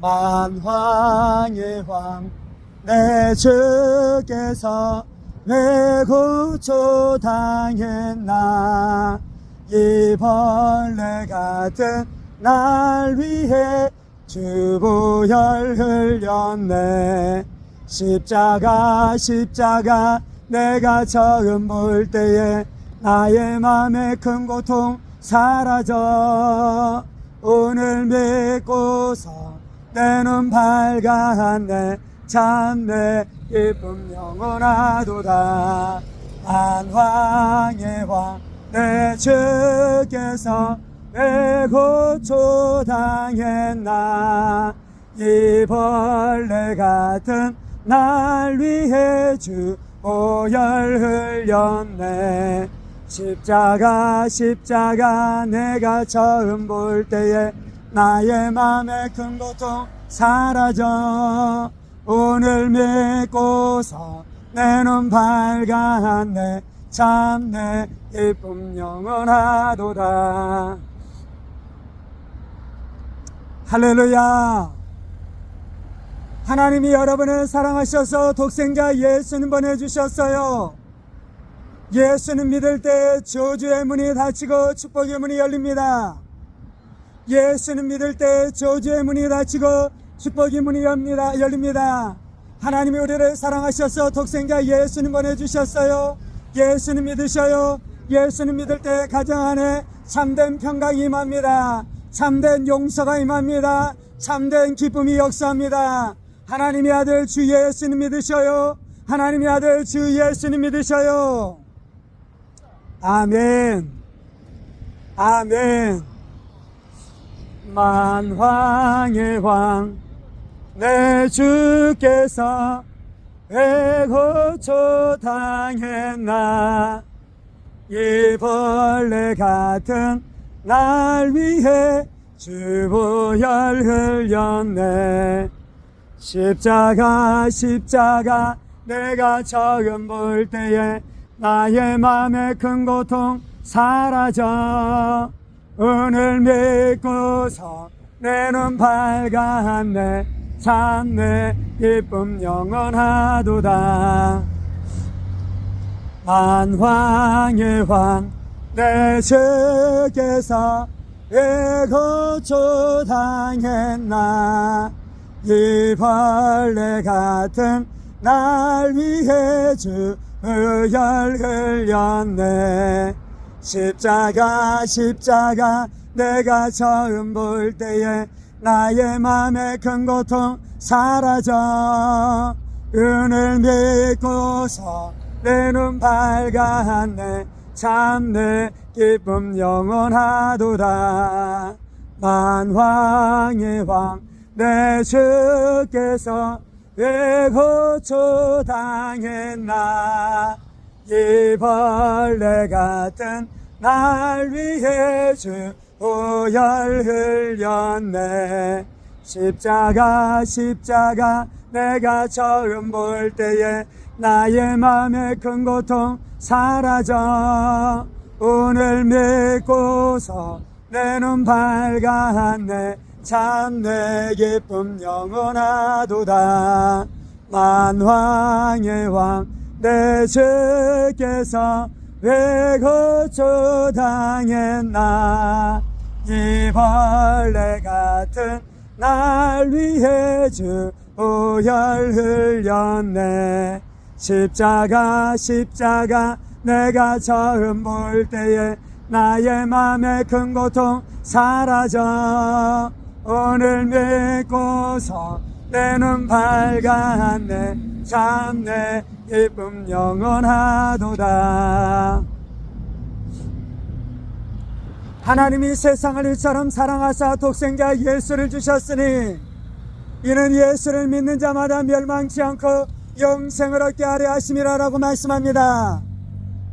만왕의 왕 내 주께서 왜 고초 당했나. 이 벌레 같은 날 위해 주보혈 흘렸네. 십자가 내가 처음 볼 때에 나의 맘에 큰 고통 사라져. 오늘 믿고서 내 눈 밝았네. 참 내 기쁨 영원하도다. 만왕의 왕 내 주께서 왜 고초 당했나. 이 벌레 같은 날 위해 주 보혈 흘렸네. 십자가 내가 처음 볼 때에 나의 맘에 큰 고통 사라져. 오늘 믿고서 내 눈 밝았네. 참 내 기쁨 영원하도다. 할렐루야. 하나님이 여러분을 사랑하셔서 독생자 예수님 보내주셨어요. 예수님 믿을 때 저주의 문이 닫히고 축복의 문이 열립니다. 예수님 믿을 때 저주의 문이 닫히고 축복의 문이 열립니다. 하나님이 우리를 사랑하셔서 독생자 예수님 보내주셨어요. 예수님 믿으셔요. 예수님 믿을 때 가정 안에 참된 평강이 임합니다. 참된 용서가 임합니다. 참된 기쁨이 역사합니다. 하나님의 아들 주 예수님 믿으셔요. 하나님의 아들 주 예수님 믿으셔요. 아멘. 아멘. 만왕의 왕 내 주께서 왜 고초 당했나. 이 벌레 같은 날 위해 주 보혈 흘렸네. 십자가 내가 처음 볼 때에 나의 맘에 큰 고통 사라져. 오늘 믿고서 내 눈 밝았네. 참 내 기쁨 영원하도다. 만왕의 왕 내 주께서 왜 고초 당했나. 이 벌레 같은 날 위해 주 보혈 흘렸네. 십자가 내가 처음 볼 때에 나의 맘에 큰 고통 사라져. 오늘 믿고서 내 눈 밝았네. 참 내 기쁨 영원하도다. 만왕의 왕 내 주께서 왜 고초 당했나. 이 벌레 같은 날 위해 주 보혈 흘렸네. 십자가 내가 처음 볼 때에 나의 맘에 큰 고통 사라져. 오늘 믿고서 내 눈 밝았네. 참 내 기쁨 영원하도다. 만왕의 왕 내 주께서 왜 고초 당했나. 이 벌레 같은 날 위해 주 보혈 흘렸네. 십자가 내가 처음 볼 때에 나의 맘에 큰 고통 사라져. 오늘 믿고서 내 눈 밝았네. 참 내 기쁨 영원하도다. 하나님이 세상을 이처럼 사랑하사 독생자 예수를 주셨으니 이는 예수를 믿는 자마다 멸망치 않고 영생을 얻게 하려 하심이라라고 말씀합니다.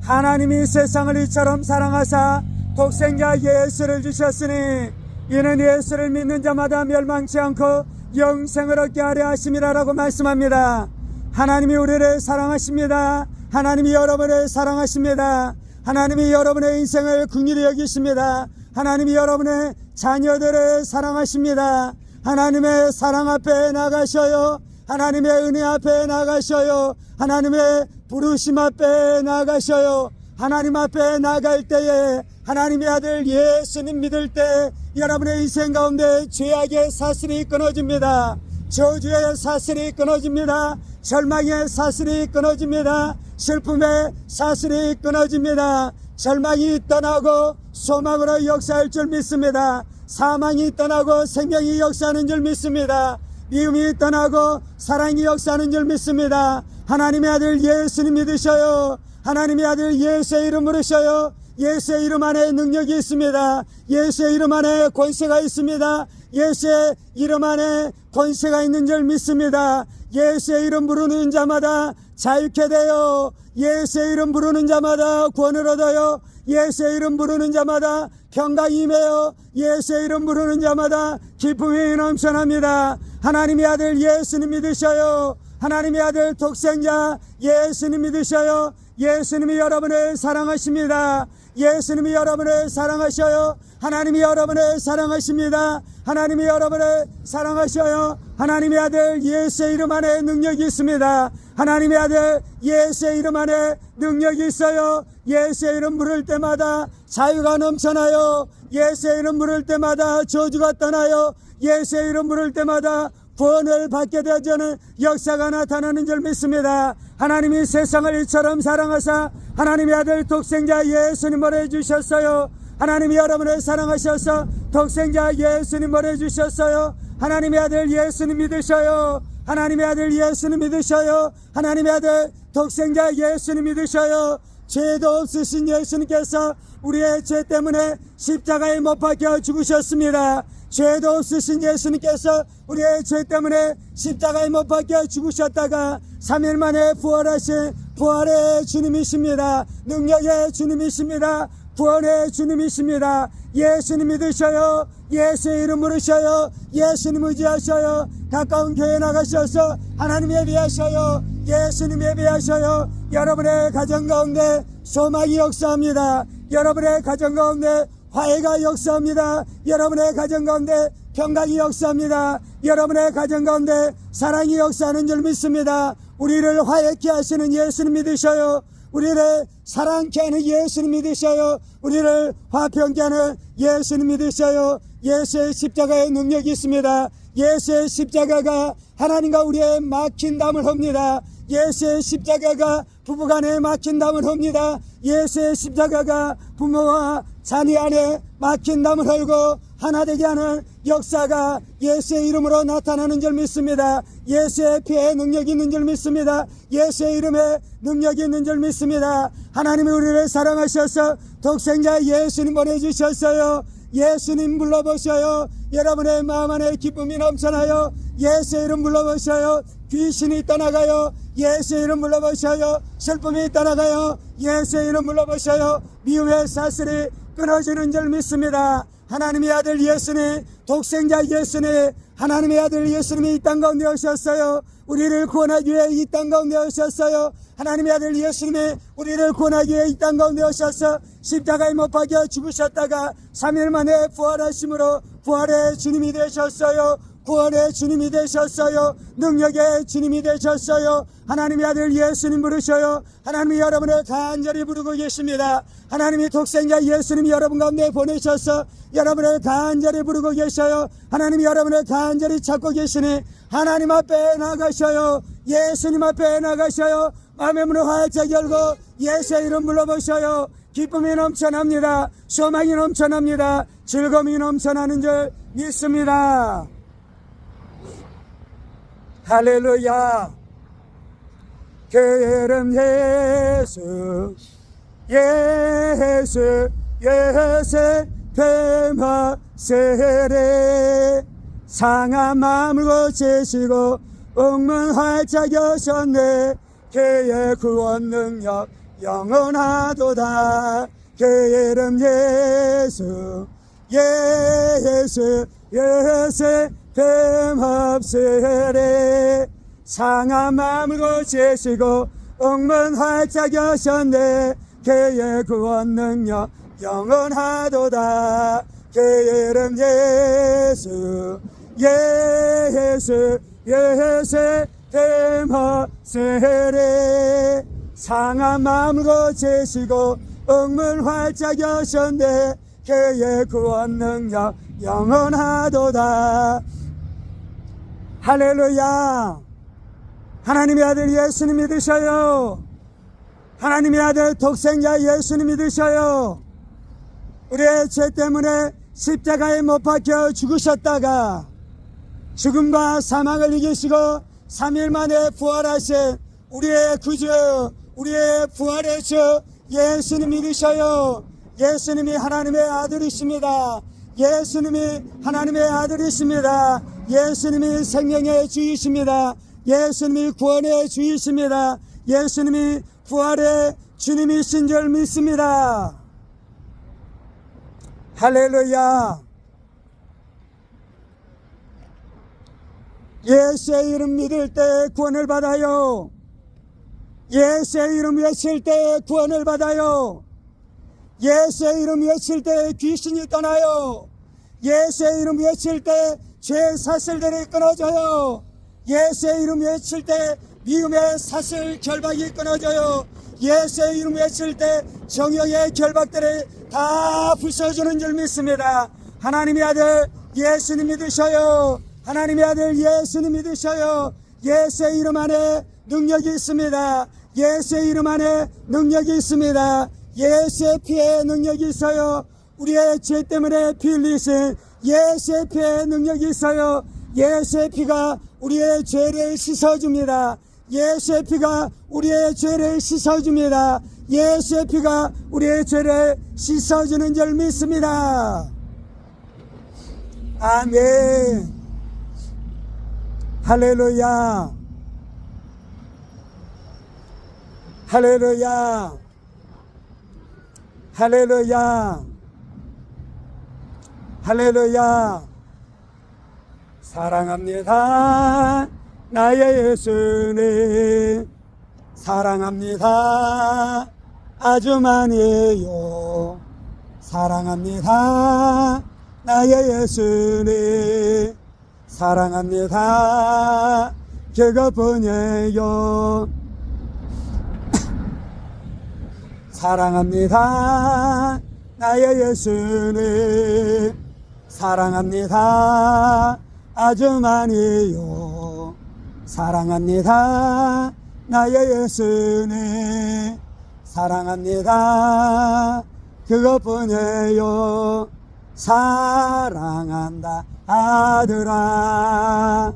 하나님이 세상을 이처럼 사랑하사 독생자 예수를 주셨으니 이는 예수를 믿는 자마다 멸망치 않고 영생을 얻게 하려 하심이라라고 말씀합니다. 하나님이 우리를 사랑하십니다. 하나님이 여러분을 사랑하십니다. 하나님이 여러분의 인생을 긍휼히 여기십니다. 하나님이 여러분의 자녀들을 사랑하십니다. 하나님의 사랑 앞에 나가셔요. 하나님의 은혜 앞에 나가셔요. 하나님의 부르심 앞에 나가셔요. 하나님 앞에 나갈 때에 하나님의 아들 예수님 믿을 때 여러분의 인생 가운데 죄악의 사슬이 끊어집니다. 저주의 사슬이 끊어집니다. 절망의 사슬이 끊어집니다. 슬픔의 사슬이 끊어집니다. 절망이 떠나고 소망으로 역사할 줄 믿습니다. 사망이 떠나고 생명이 역사하는 줄 믿습니다. 미움이 떠나고 사랑이 역사하는 줄 믿습니다. 하나님의 아들 예수님 믿으셔요. 하나님의 아들 예수의 이름 부르셔요. 예수의 이름 안에 능력이 있습니다. 예수의 이름 안에 권세가 있습니다. 예수의 이름 안에 권세가 있는 줄 믿습니다. 예수의 이름 부르는 자마다 자유케 되어 예수의 이름 부르는 자마다 구원을 얻어요. 예수의 이름 부르는 자마다 평강이 임해요. 예수의 이름 부르는 자마다 기쁨이 넘쳐납니다. 하나님의 아들 예수님 믿으셔요. 하나님의 아들 독생자 예수님 믿으셔요. 예수님이 여러분을 사랑하십니다. 예수님이 여러분을 사랑하셔요. 하나님이 여러분을 사랑하십니다. 하나님이 여러분을 사랑하셔요. 하나님의 아들 예수의 이름 안에 능력이 있습니다. 하나님의 아들 예수의 이름 안에 능력이 있어요. 예수의 이름 부를 때마다 자유가 넘쳐나요. 예수의 이름 부를 때마다 저주가 떠나요. 예수의 이름 부를 때마다 구원을 받게 되어지는 역사가 나타나는 줄 믿습니다. 하나님이 세상을 이처럼 사랑하사 하나님의 아들 독생자 예수님 보내주셨어요. 하나님이 여러분을 사랑하셔서 독생자 예수님 보내주셨어요. 하나님의 아들 예수님 믿으셔요. 하나님의 아들 예수님 믿으셔요. 하나님의 아들 독생자 예수님 믿으셔요. 죄도 없으신 예수님께서 우리의 죄 때문에 십자가에 못 박혀 죽으셨습니다. 죄도 없으신 예수님께서 우리의 죄 때문에 십자가에 못 박혀 죽으셨다가 3일 만에 부활하신 부활의 주님이십니다. 능력의 주님이십니다. 구원의 주님이십니다. 예수님 믿으셔요. 예수의 이름 부르셔요. 예수님 의지하셔요. 가까운 교회 나가셔서 하나님 예배하셔요. 예수님 예배하셔요. 여러분의 가정 가운데 소망이 역사합니다. 여러분의 가정 가운데 화해가 역사합니다. 여러분의 가정 가운데 평강이 역사합니다. 여러분의 가정 가운데 사랑이 역사하는 줄 믿습니다. 우리를 화해케 하시는 예수님 믿으셔요. 우리를 사랑케 하는 예수님 믿으셔요. 우리를 화평케 하는 예수님 믿으셔요. 예수의 십자가의 능력이 있습니다. 예수의 십자가가 하나님과 우리의 막힌 담을 헙니다. 예수의 십자가가 부부간에 막힌 담을 헙니다. 예수의 십자가가 부모와 자녀 안에 막힌 담을 헐고 하나 되게 하는 역사가 예수의 이름으로 나타나는 줄 믿습니다. 예수의 피에 능력이 있는 줄 믿습니다. 예수의 이름에 능력이 있는 줄 믿습니다. 하나님이 우리를 사랑하셔서 독생자 예수님 보내주셨어요. 예수님 불러보셔요. 여러분의 마음 안에 기쁨이 넘쳐나요. 예수의 이름 불러보셔요. 귀신이 떠나가요. 예수의 이름 불러보셔요. 슬픔이 떠나가요. 예수의 이름 불러보셔요. 미움의 사슬이 끊어지는 줄 믿습니다. 하나님의 아들 예수님, 독생자 예수님, 하나님의 아들 예수님이 이 땅 가운데 오셨어요. 우리를 구원하기 위해 이 땅 가운데 오셨어요. 하나님의 아들 예수님이 우리를 구원하기 위해 이 땅 가운데 오셔서 십자가에 못 박혀 죽으셨다가 3일 만에 부활하심으로 부활의 주님이 되셨어요. 구원의 주님이 되셨어요. 능력의 주님이 되셨어요. 하나님의 아들 예수님 부르셔요. 하나님이 여러분을 간절히 부르고 계십니다. 하나님이 독생자 예수님이 여러분 가운데 보내셔서 여러분을 간절히 부르고 계셔요. 하나님이 여러분을 간절히 찾고 계시니 하나님 앞에 나가셔요. 예수님 앞에 나가셔요. 마음의 문을 활짝 열고 예수의 이름 불러보셔요. 기쁨이 넘쳐납니다. 소망이 넘쳐납니다. 즐거움이 넘쳐나는 줄 믿습니다. 할렐루야. 그 이름 예수, 예수, 예수, 뱀합세례. 상한 마음을 고치시고 옥문 활짝 여셨네. 그의 구원 능력 영원하도다. 그 이름 예수, 예수, 예수, 뱀합세례. 상한 마음을 고치시고 옥문 활짝 여셨네. 그의 구원 능력 영원하도다. 그 이름 예수, 예수 예세 대마세레 상한 마음으로 제시고 억물 활짝 여셨네 그의 구원 능력 영원하도다. 할렐루야. 하나님의 아들 예수님 믿으셔요. 하나님의 아들 독생자 예수님 믿으셔요. 우리의 죄 때문에 십자가에 못 박혀 죽으셨다가 죽음과 사망을 이기시고 3일 만에 부활하신 우리의 구주, 우리의 부활의 주 예수님 믿으셔요. 예수님이 하나님의 아들이십니다. 예수님이 하나님의 아들이십니다. 예수님이 생명의 주이십니다. 예수님이 구원의 주이십니다. 예수님이 부활의 주님이신 줄 믿습니다. 할렐루야. 예수의 이름 믿을 때 구원을 받아요. 예수의 이름 외칠 때 구원을 받아요. 예수의 이름 외칠 때 귀신이 떠나요. 예수의 이름 외칠 때 죄 사슬들이 끊어져요. 예수의 이름 외칠 때 미움의 사슬 결박이 끊어져요. 예수의 이름 외칠 때 정욕의 결박들이 다 부서지는 줄 믿습니다. 하나님의 아들 예수님 믿으셔요. 하나님의 아들 예수님 믿으셔요. 예수의 이름 안에 능력이 있습니다. 예수의 이름 안에 능력이 있습니다. 예수의 피에 능력이 있어요. 우리의 죄 때문에 피 흘리신 예수의 피에 능력이 있어요. 예수의 피가 우리의 죄를 씻어줍니다. 예수의 피가 우리의 죄를 씻어줍니다. 예수의 피가 우리의 죄를 씻어주는 줄 믿습니다. 아멘. 할렐루야. 할렐루야. 할렐루야. 할렐루야. 사랑합니다. 나의 예수님. 사랑합니다. 아주 많이요. 사랑합니다. 나의 예수님. 사랑합니다. 그것뿐이에요. 사랑합니다. 나의 예수님. 사랑합니다. 아주 많이요. 사랑합니다. 나의 예수님. 사랑합니다. 그것뿐이에요. 사랑한다 아들아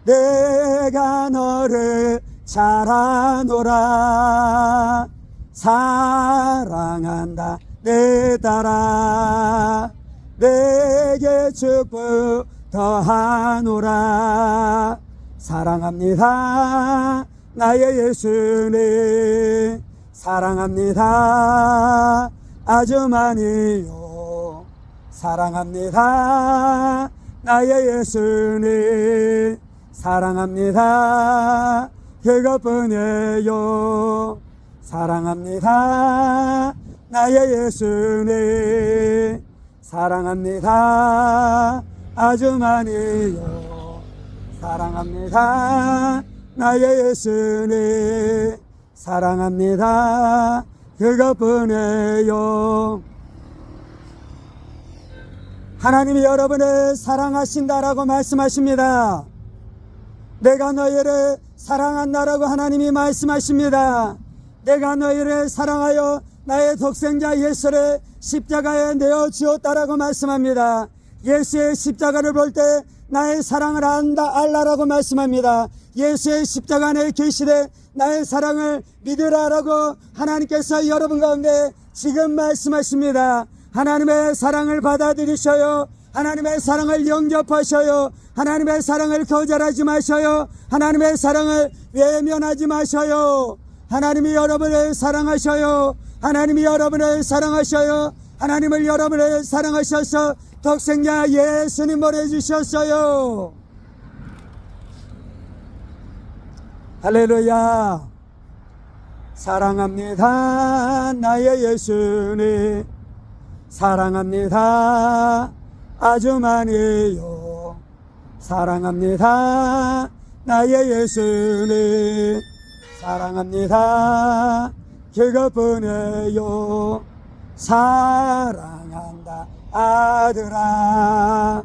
내가 너를 잘 아노라. 사랑한다 내 딸아 내게 축복 더하노라. 사랑합니다 나의 예수님. 사랑합니다 아주 많이요. 사랑합니다 나의 예수님. 사랑합니다 그것뿐이에요. 사랑합니다 나의 예수님. 사랑합니다 아주 많이요. 사랑합니다 나의 예수님. 사랑합니다 그것뿐이에요. 하나님이 여러분을 사랑하신다라고 말씀하십니다. 내가 너희를 사랑한다라고 하나님이 말씀하십니다. 내가 너희를 사랑하여 나의 독생자 예수를 십자가에 내어주었다라고 말씀합니다. 예수의 십자가를 볼 때 나의 사랑을 알라라고 말씀합니다. 예수의 십자가 안에 계시되 나의 사랑을 믿으라라고 하나님께서 여러분 가운데 지금 말씀하십니다. 하나님의 사랑을 받아들이셔요. 하나님의 사랑을 영접하셔요. 하나님의 사랑을 거절하지 마셔요. 하나님의 사랑을 외면하지 마셔요. 하나님이 여러분을 사랑하셔요. 하나님이 여러분을 사랑하셔요. 하나님을 여러분을 사랑하셔서 독생자 예수님 보내주셨어요. 할렐루야. 사랑합니다 나의 예수님. 사랑합니다 아주 많이요. 사랑합니다. 나의 예수님 사랑합니다. 그것뿐이요. 사랑한다 아들아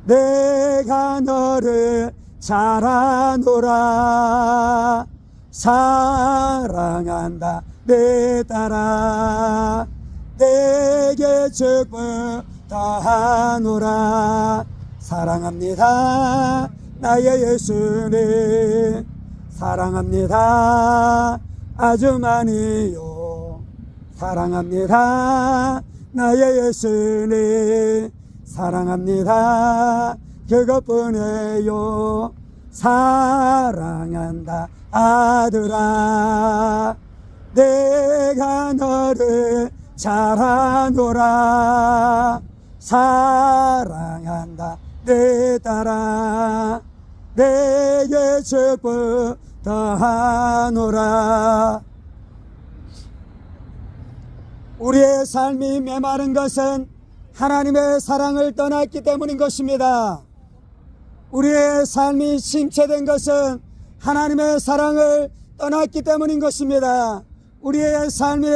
내가 너를 잘 아노라. 사랑한다 내 딸아 내게 축복 더하노라. 사랑합니다. 나의 예수님 사랑합니다. 아주 많이요. 사랑합니다. 나의 예수님 사랑합니다. 그것뿐이요. 사랑한다 아들아 내가 너를 잘 아노라. 사랑한다 내 딸아 내게 축복 더하노라. 우리의 삶이 메마른 것은 하나님의 사랑을 떠났기 때문인 것입니다. 우리의 삶이 침체된 것은 하나님의 사랑을 떠났기 때문인 것입니다. 우리의 삶이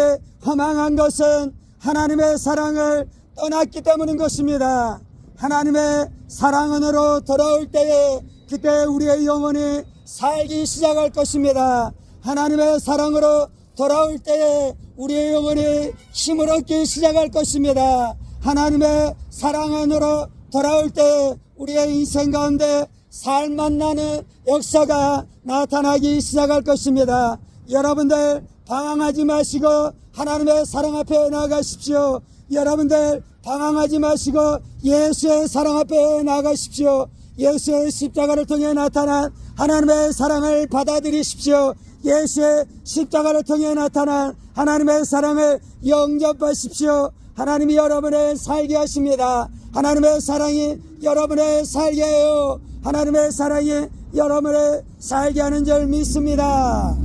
허망한 것은 하나님의 사랑을 떠났기 때문인 것입니다. 하나님의 사랑 안으로 돌아올 때에 그때 우리의 영혼이 살기 시작할 것입니다. 하나님의 사랑으로 돌아올 때에 우리의 영혼이 힘을 얻기 시작할 것입니다. 하나님의 사랑 안으로 돌아올 때 우리의 인생 가운데 살만 나는 역사가 나타나기 시작할 것입니다. 여러분들 방황하지 마시고 하나님의 사랑 앞에 나가십시오. 여러분들 방황하지 마시고 예수의 사랑 앞에 나가십시오. 예수의 십자가를 통해 나타난 하나님의 사랑을 받아들이십시오. 예수의 십자가를 통해 나타난 하나님의 사랑을 영접하십시오. 하나님이 여러분을 살게 하십니다. 하나님의 사랑이 여러분을 살게 해요. 하나님의 사랑이 여러분을 살게 하는 줄 믿습니다.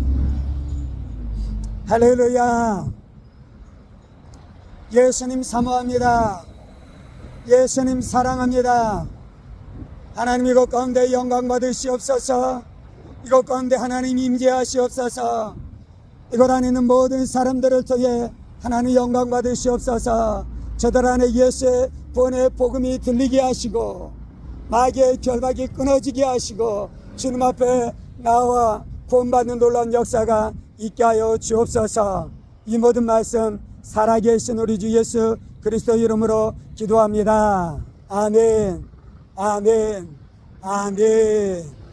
할렐루야. 예수님 사모합니다. 예수님 사랑합니다. 하나님 이곳 가운데 영광 받으시옵소서. 이곳 가운데 하나님 임재하시옵소서. 이곳 안에 있는 모든 사람들을 통해 하나님 영광 받으시옵소서. 저들 안에 예수의 본의 복음이 들리게 하시고 마귀의 결박이 끊어지게 하시고 주님 앞에 나와 구원받는 놀라운 역사가 있게 하여 주옵소서. 이 모든 말씀 살아계신 우리 주 예수 그리스도 이름으로 기도합니다. 아멘. 아멘. 아멘.